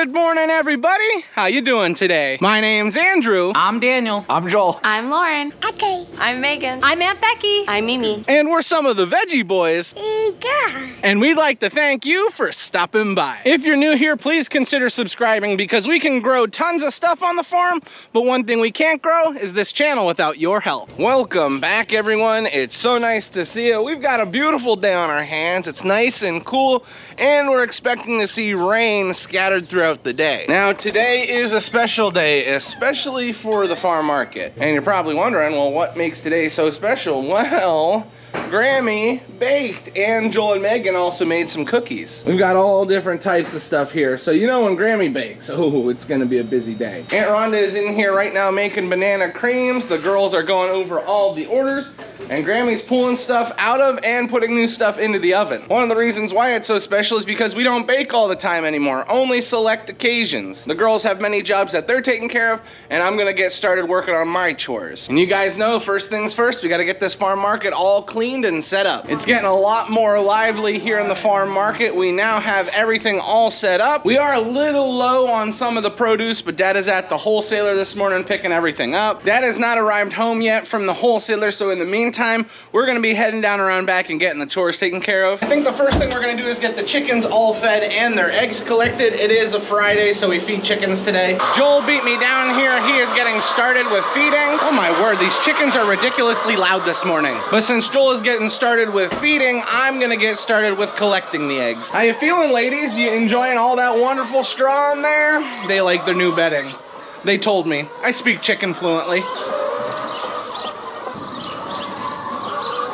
Good morning, everybody. How you doing today? My name's Andrew. I'm Daniel. I'm Joel. I'm Lauren. Okay. I'm Megan. I'm Aunt Becky. I'm Mimi. And we're some of the Veggie Boys. Yeah. And we'd like to thank you for stopping by. If you're new here, please consider subscribing because we can grow tons of stuff on the farm, but one thing we can't grow is this channel without your help. Welcome back, everyone. It's so nice to see you. We've got a beautiful day on our hands. It's nice and cool, and we're expecting to see rain scattered throughout the day. Now, today is a special day, especially for the farm market. And you're probably wondering, well, what makes today so special? Well, Grammy baked, and Joel and Megan also made some cookies. We've got all different types of stuff here. So you know when Grammy bakes, oh, it's gonna be a busy day. Aunt Rhonda is in here right now making banana creams. The girls are going over all the orders, and Grammy's pulling stuff out of and putting new stuff into the oven. One of the reasons why it's so special is because we don't bake all the time anymore, only select occasions. The girls have many jobs that they're taking care of, and I'm gonna get started working on my chores. And you guys know, first things first, we gotta get this farm market all cleaned and set up. It's getting a lot more lively here in the farm market. We now have everything all set up. We are a little low on some of the produce, but Dad is at the wholesaler this morning picking everything up. Dad has not arrived home yet from the wholesaler, so in the meantime, we're gonna be heading down around back and getting the chores taken care of. I think the first thing we're gonna do is get the chickens all fed and their eggs collected. It is a Friday, so we feed chickens today. Joel beat me down here. He is getting started with feeding. Oh my word, these chickens are ridiculously loud this morning. But since Joel is getting started with feeding, I'm gonna get started with collecting the eggs. How you feeling, ladies? You enjoying all that wonderful straw in there? They like their new bedding. They told me. I speak chicken fluently.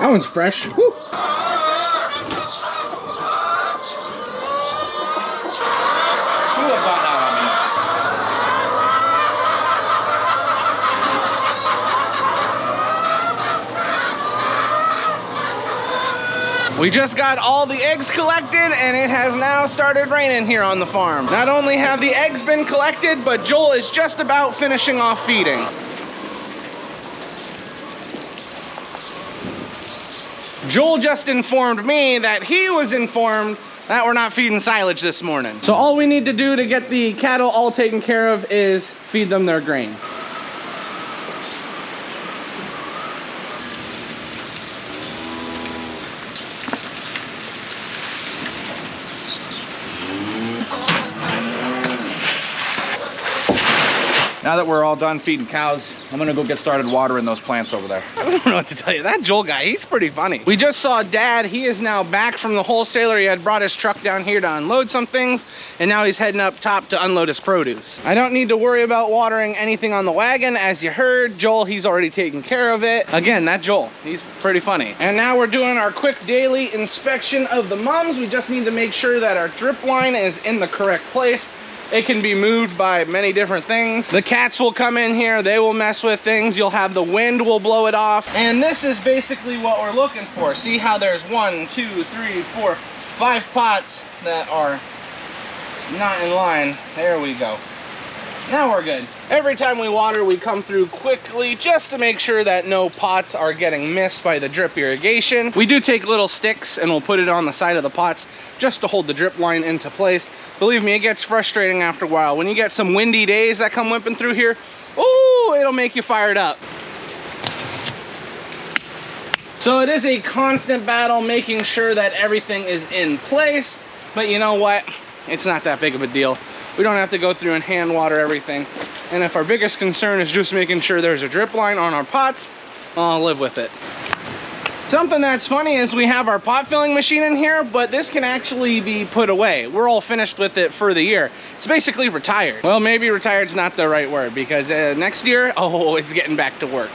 That one's fresh. Woo. We just got all the eggs collected, and it has now started raining here on the farm. Not only have the eggs been collected, but Joel is just about finishing off feeding. Joel just informed me that he was informed that we're not feeding silage this morning. So all we need to do to get the cattle all taken care of is feed them their grain. Now that we're all done feeding cows, I'm gonna go get started watering those plants over there. I don't know what to tell you. That Joel guy, he's pretty funny. We just saw Dad. He is now back from the wholesaler. He had brought his truck down here to unload some things, and now he's heading up top to unload his produce. I don't need to worry about watering anything on the wagon. As you heard, Joel, he's already taken care of it. Again, that Joel, he's pretty funny. And now we're doing our quick daily inspection of the mums. We just need to make sure that our drip line is in the correct place. It can be moved by many different things. The cats will come in here, they will mess with things. You'll have the wind will blow it off. And this is basically what we're looking for. See how there's 1, 2, 3, 4, 5 pots that are not in line. There we go. Now we're good. Every time we water, we come through quickly just to make sure that no pots are getting missed by the drip irrigation. We do take little sticks and we'll put it on the side of the pots just to hold the drip line into place. Believe me, it gets frustrating after a while. When you get some windy days that come whipping through here, oh, it'll make you fired up. So it is a constant battle making sure that everything is in place, but you know what? It's not that big of a deal. We don't have to go through and hand water everything. And if our biggest concern is just making sure there's a drip line on our pots, I'll live with it. Something that's funny is we have our pot filling machine in here, but this can actually be put away. We're all finished with it for the year. It's basically retired. Well, maybe retired's not the right word because next year, oh, it's getting back to work.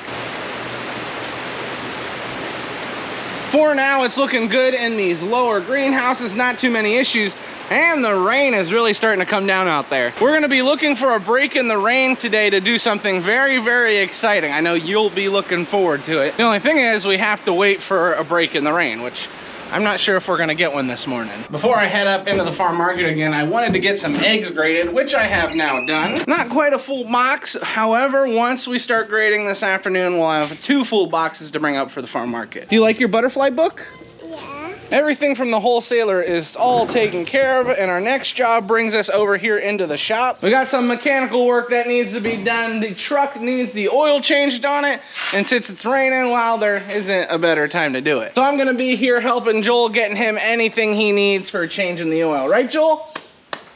For now, it's looking good in these lower greenhouses, not too many issues. And the rain is really starting to come down out there. We're gonna be looking for a break in the rain today to do something very, very exciting. I know you'll be looking forward to it. The only thing is we have to wait for a break in the rain, which I'm not sure if we're gonna get one this morning. Before I head up into the farm market again, I wanted to get some eggs graded, which I have now done. Not quite a full box. However, once we start grading this afternoon, we'll have 2 full boxes to bring up for the farm market. Do you like your butterfly book? Yeah. Everything from the wholesaler is all taken care of, and our next job brings us over here into the shop. We got some mechanical work that needs to be done. The truck needs the oil changed on it, and since it's raining, well, there isn't a better time to do it. So I'm gonna be here helping Joel, getting him anything he needs for changing the oil. Right, Joel?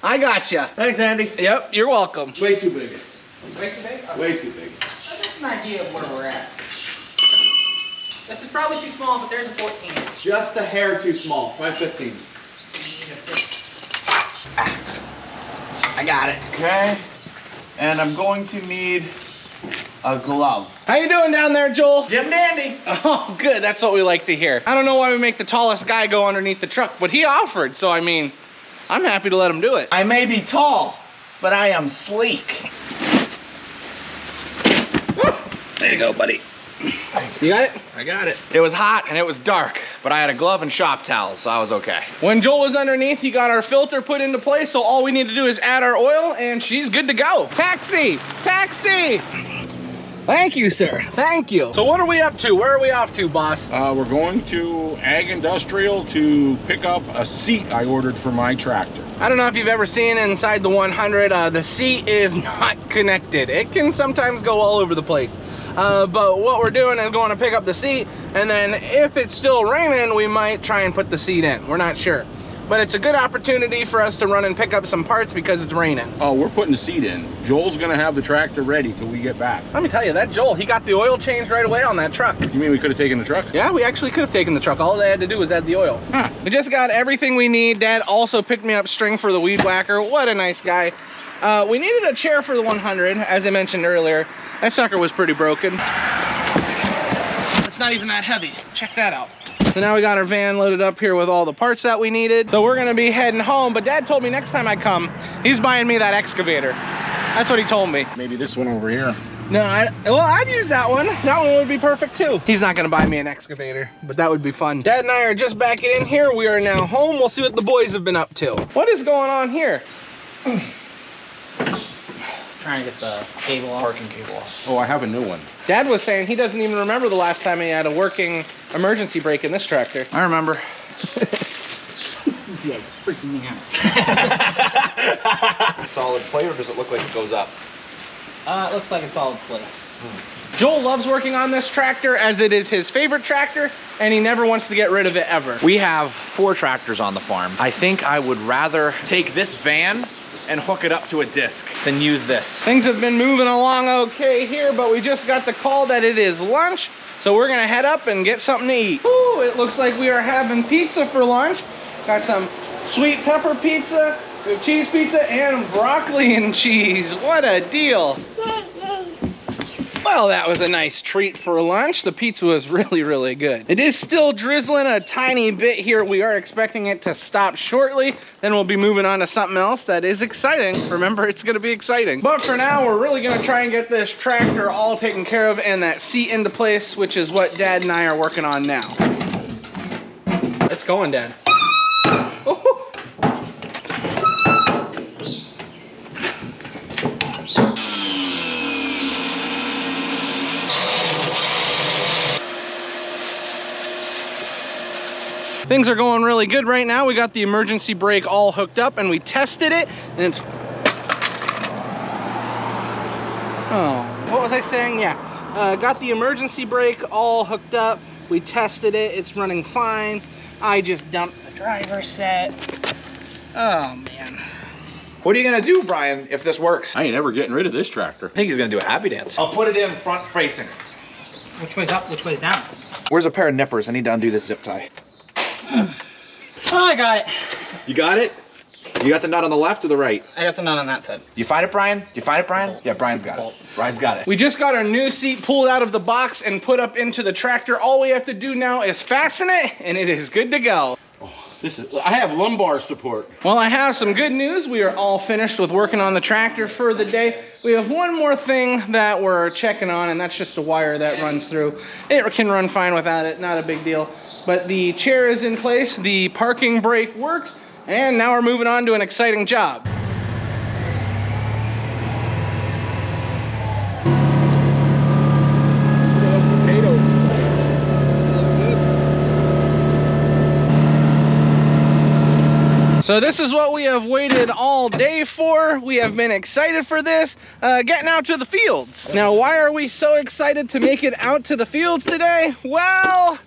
I got you. Thanks, Andy. Yep, you're welcome. Way too big. Way too big? Way too big. That's just an idea of where we're at. This is probably too small, but there's a 14. Just a hair too small. Try 15. I got it. Okay. And I'm going to need a glove. How you doing down there, Joel? Jim Dandy. Oh, good. That's what we like to hear. I don't know why we make the tallest guy go underneath the truck, but he offered, so I mean, I'm happy to let him do it. I may be tall, but I am sleek. There you go, buddy. You got it? I got it. It was hot and it was dark, but I had a glove and shop towels, so I was okay. When Joel was underneath, he got our filter put into place, so all we need to do is add our oil, and she's good to go. Taxi! Taxi! Thank you, sir. Thank you. So what are we up to? Where are we off to, boss? We're going to Ag Industrial to pick up a seat I ordered for my tractor. I don't know if you've ever seen inside the 100, the seat is not connected. It can sometimes go all over the place. But what we're doing is going to pick up the seat, and then if it's still raining, we might try and put the seat in. We're not sure. But it's a good opportunity for us to run and pick up some parts because it's raining. Oh, we're putting the seat in. Joel's gonna have the tractor ready till we get back. Let me tell you, that Joel, he got the oil changed right away on that truck. You mean we could have taken the truck? Yeah, we actually could have taken the truck. All they had to do was add the oil. Huh. We just got everything we need. Dad also picked me up string for the weed whacker. What a nice guy. We needed a chair for the 100, as I mentioned earlier. That sucker was pretty broken. It's not even that heavy. Check that out. So now we got our van loaded up here with all the parts that we needed. So we're gonna be heading home, but Dad told me next time I come, he's buying me that excavator. That's what he told me. Maybe this one over here. No, well, I'd use that one. That one would be perfect too. He's not gonna buy me an excavator, but that would be fun. Dad and I are just back in here. We are now home. We'll see what the boys have been up to. What is going on here? Trying to get the cable off. Parking cable off. Oh, I have a new one. Dad was saying he doesn't even remember the last time he had a working emergency brake in this tractor. I remember. Yeah, freaking me out. Solid plate, or does it look like it goes up? It looks like a solid plate. Joel loves working on this tractor as it is his favorite tractor, and he never wants to get rid of it ever. We have 4 tractors on the farm. I think I would rather take this van and hook it up to a disc than use this. Things have been moving along okay here, but we just got the call that it is lunch, so we're gonna head up and get something to eat. Ooh, it looks like we are having pizza for lunch. Got some sweet pepper pizza, good cheese pizza, and broccoli and cheese. What a deal. Well, that was a nice treat for lunch. The pizza was really, really good. It is still drizzling a tiny bit here. We are expecting it to stop shortly. Then we'll be moving on to something else that is exciting. Remember, it's gonna be exciting. But for now, we're really gonna try and get this tractor all taken care of and that seat into place, which is what Dad and I are working on now. It's going, Dad. Ooh. Things are going really good right now. We got the emergency brake all hooked up and we tested it, and it's... Oh, what was I saying? Yeah, got the emergency brake all hooked up. We tested it, it's running fine. I just dumped the driver set. Oh man. What are you gonna do, Brian, if this works? I ain't ever getting rid of this tractor. I think he's gonna do a happy dance. I'll put it in front facing. Which way's up, which way's down? Where's a pair of nippers? I need to undo this zip tie. Oh, I got it. You got it? You got the nut on the left or the right? I got the nut on that side. You find it, Brian? You find it, Brian? Yeah, Brian's got it. Brian's got it. We just got our new seat pulled out of the box and put up into the tractor. All we have to do now is fasten it, and it is good to go. I have lumbar support. Well, I have some good news. We are all finished with working on the tractor for the day. We have one more thing that we're checking on, and that's just a wire that runs through. It can run fine without it, not a big deal. But the chair is in place, the parking brake works, and now we're moving on to an exciting job. So this is what we have waited all day for. We have been excited for this, getting out to the fields. Now, why are we so excited to make it out to the fields today? Well,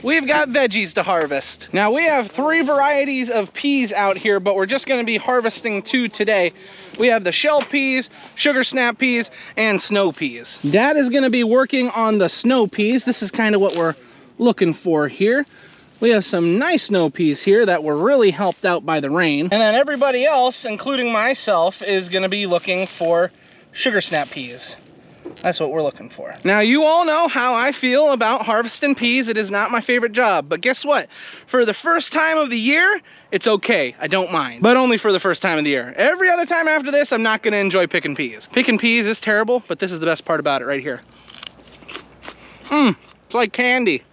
we've got veggies to harvest. Now, we have 3 varieties of peas out here, but we're just gonna be harvesting 2 today. We have the shell peas, sugar snap peas, and snow peas. Dad is gonna be working on the snow peas. This is kind of what we're looking for here. We have some nice snow peas here that were really helped out by the rain. And then everybody else, including myself, is gonna be looking for sugar snap peas. That's what we're looking for. Now, you all know how I feel about harvesting peas. It is not my favorite job, but guess what? For the first time of the year, it's okay, I don't mind. But only for the first time of the year. Every other time after this, I'm not gonna enjoy picking peas. Picking peas is terrible, but this is the best part about it right here. It's like candy.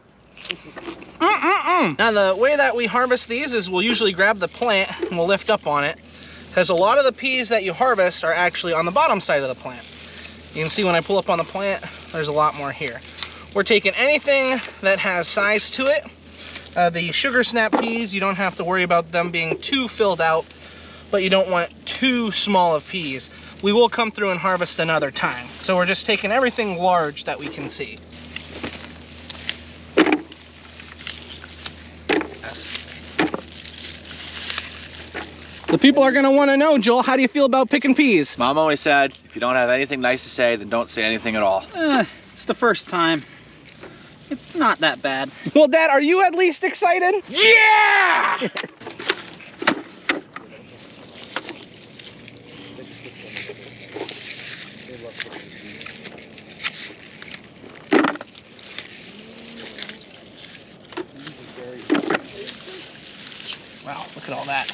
Now, the way that we harvest these is we'll usually grab the plant and we'll lift up on it, because a lot of the peas that you harvest are actually on the bottom side of the plant. You can see when I pull up on the plant, there's a lot more here. We're taking anything that has size to it. The sugar snap peas, you don't have to worry about them being too filled out, but you don't want too small of peas. We will come through and harvest another time. So we're just taking everything large that we can see. The people are gonna wanna know, Joel, how do you feel about picking peas? Mom always said, if you don't have anything nice to say, then don't say anything at all. It's the first time. It's not that bad. Well, Dad, are you at least excited? Yeah! Wow, look at all that.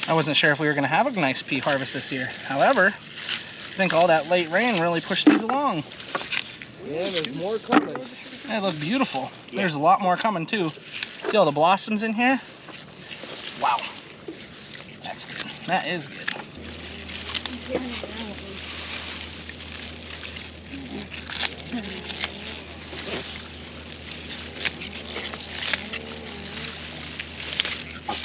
I wasn't sure if we were gonna have a nice pea harvest this year. However, I think all that late rain really pushed these along. Yeah, there's more coming. They look beautiful. There's a lot more coming too. See all the blossoms in here? Wow. That's good. That is good.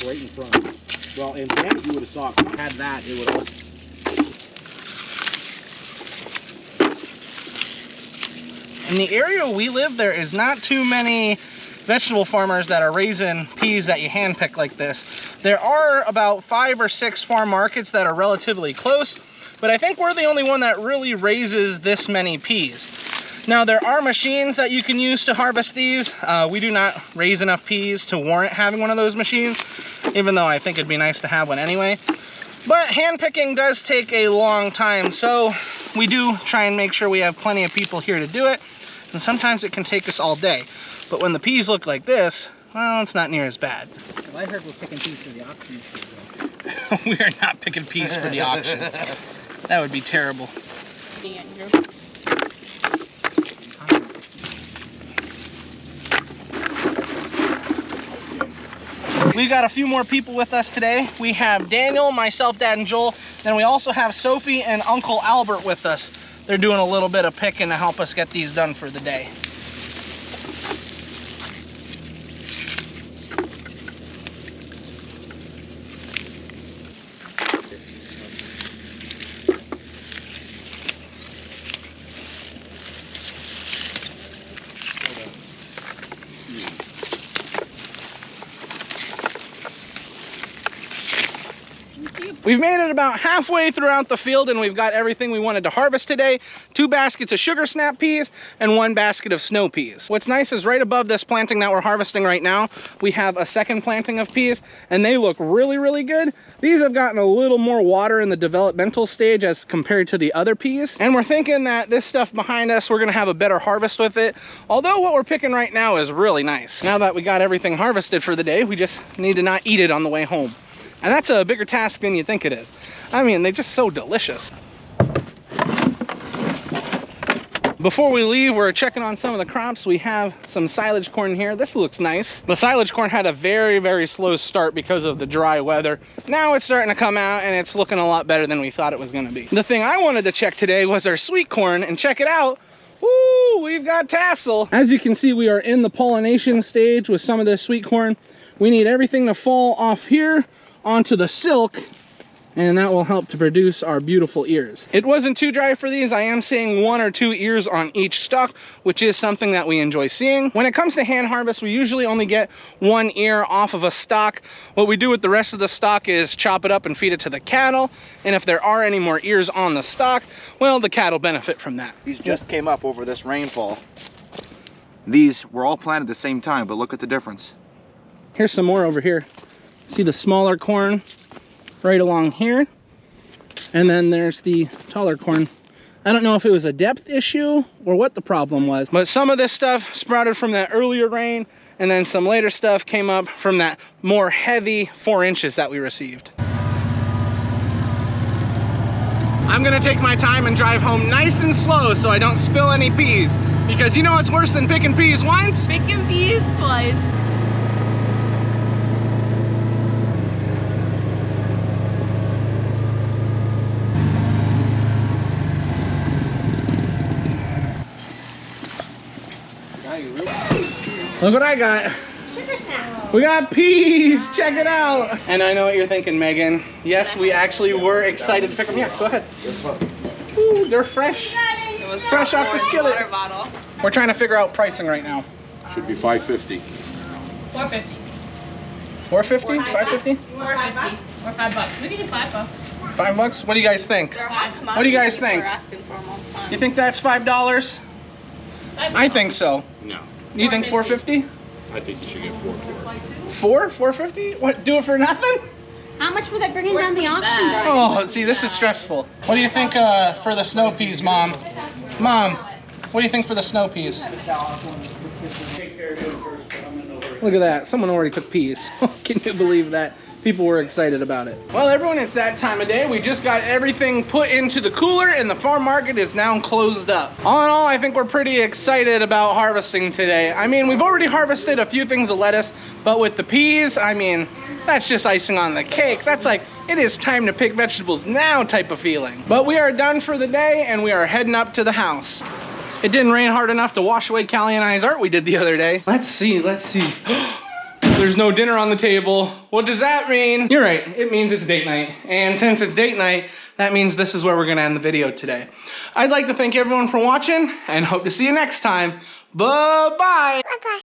Right in front. Well, in fact, you would have saw it. If we had that, it would have. In the area we live, there is not too many vegetable farmers that are raising peas that you hand pick like this. There are about 5 or 6 farm markets that are relatively close, but I think we're the only one that really raises this many peas. Now, there are machines that you can use to harvest these. We do not raise enough peas to warrant having one of those machines, even though I think it'd be nice to have one anyway. But hand picking does take a long time, so we do try and make sure we have plenty of people here to do it, and sometimes it can take us all day. But when the peas look like this, well, it's not near as bad. Well, I heard we're picking peas for the auction. We are not picking peas for the auction. That would be terrible. We've got a few more people with us today. We have Daniel, myself, Dad, and Joel. Then we also have Sophie and Uncle Albert with us. They're doing a little bit of picking to help us get these done for the day. We've made it about halfway throughout the field and we've got everything we wanted to harvest today. 2 baskets of sugar snap peas and 1 basket of snow peas. What's nice is right above this planting that we're harvesting right now, we have a second planting of peas and they look really, really good. These have gotten a little more water in the developmental stage as compared to the other peas. And we're thinking that this stuff behind us, we're gonna have a better harvest with it. Although what we're picking right now is really nice. Now that we got everything harvested for the day, we just need to not eat it on the way home. And that's a bigger task than you think it is. I mean, they're just so delicious. Before we leave, we're checking on some of the crops. We have some silage corn here. This looks nice. The silage corn had a very, very slow start because of the dry weather. Now it's starting to come out and it's looking a lot better than we thought it was gonna be. The thing I wanted to check today was our sweet corn and check it out. Woo, we've got tassel. As you can see, we are in the pollination stage with some of this sweet corn. We need everything to fall off here onto the silk, and that will help to produce our beautiful ears. It wasn't too dry for these. I am seeing 1 or 2 ears on each stalk, which is something that we enjoy seeing. When it comes to hand harvest, we usually only get 1 ear off of a stalk. What we do with the rest of the stalk is chop it up and feed it to the cattle. And if there are any more ears on the stalk, well, the cattle benefit from that. These just came up over this rainfall. These were all planted at the same time, but look at the difference. Here's some more over here. See the smaller corn right along here, and then there's the taller corn. I don't know if it was a depth issue or what the problem was, but some of this stuff sprouted from that earlier rain, and then some later stuff came up from that more heavy 4 inches that we received. I'm gonna take my time and drive home nice and slow so I don't spill any peas, because you know what's worse than picking peas once? Picking peas twice. Look what I got. Sugar snacks. We got peas, check it out. And I know what you're thinking, Megan. Yes, we actually were excited to pick them. Yeah, go ahead. Ooh, they're fresh. It was Fresh off the skillet. Water bottle. We're trying to figure out pricing right now. Should be $5.50. $4.50. 450? 550? $4.50 or $5. We can do $5. $5? What do you guys think? What do you guys think? You think that's $5? I think so. No, You think 450? I think you should get 4 for it. 450? What, do it for nothing? How much was I bringing down the auction? Oh, see, this is stressful. What do you think for the snow peas, Mom? Mom, what do you think for the snow peas? Look at that, someone already took peas. Can you believe that? People were excited about it. Well, everyone, it's that time of day. We just got everything put into the cooler and the farm market is now closed up. All in all, I think we're pretty excited about harvesting today. I mean, we've already harvested a few things of lettuce, but with the peas, I mean, that's just icing on the cake. That's like, it is time to pick vegetables now type of feeling. But we are done for the day and we are heading up to the house. It didn't rain hard enough to wash away Callie and I's art we did the other day. Let's see. There's no dinner on the table. What does that mean? You're right, it means it's date night. And since it's date night, that means this is where we're gonna end the video today. I'd like to thank everyone for watching and hope to see you next time. Bye-bye. Bye-bye.